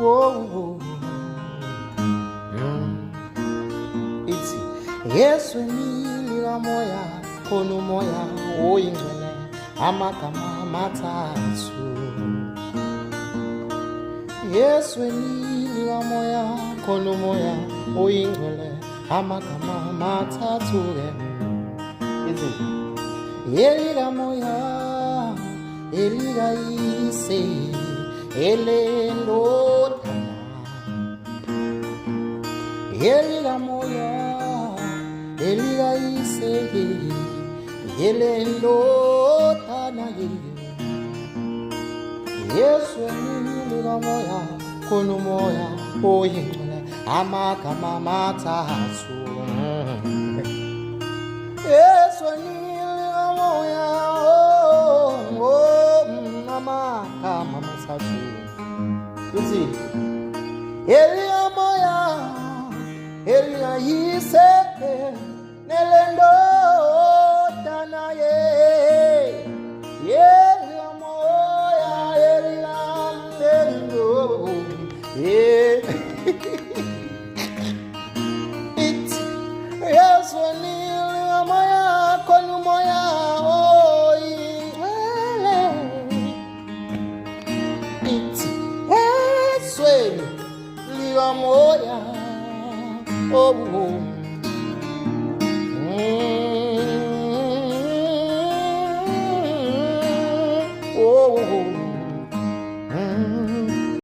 oh, it's Yesu nilila moya kono moya oyingcwele amagama mathathu. Yesu nilila moya kono moya oyingcwele amagama mathathu. It's Elila moya elila ise elendodana. Elila moya elila ise elendodana. Yesu nilila moya kono moya oyingcwele amagama mathathu. Yesu nilila moya amagama mathathu. Uthi elila moya elila ise nelendodana ye. Elila moya elila lendo ye. It's Yesu nilila moya kono moya oyingcwele. It's Yesu nilila moya oh.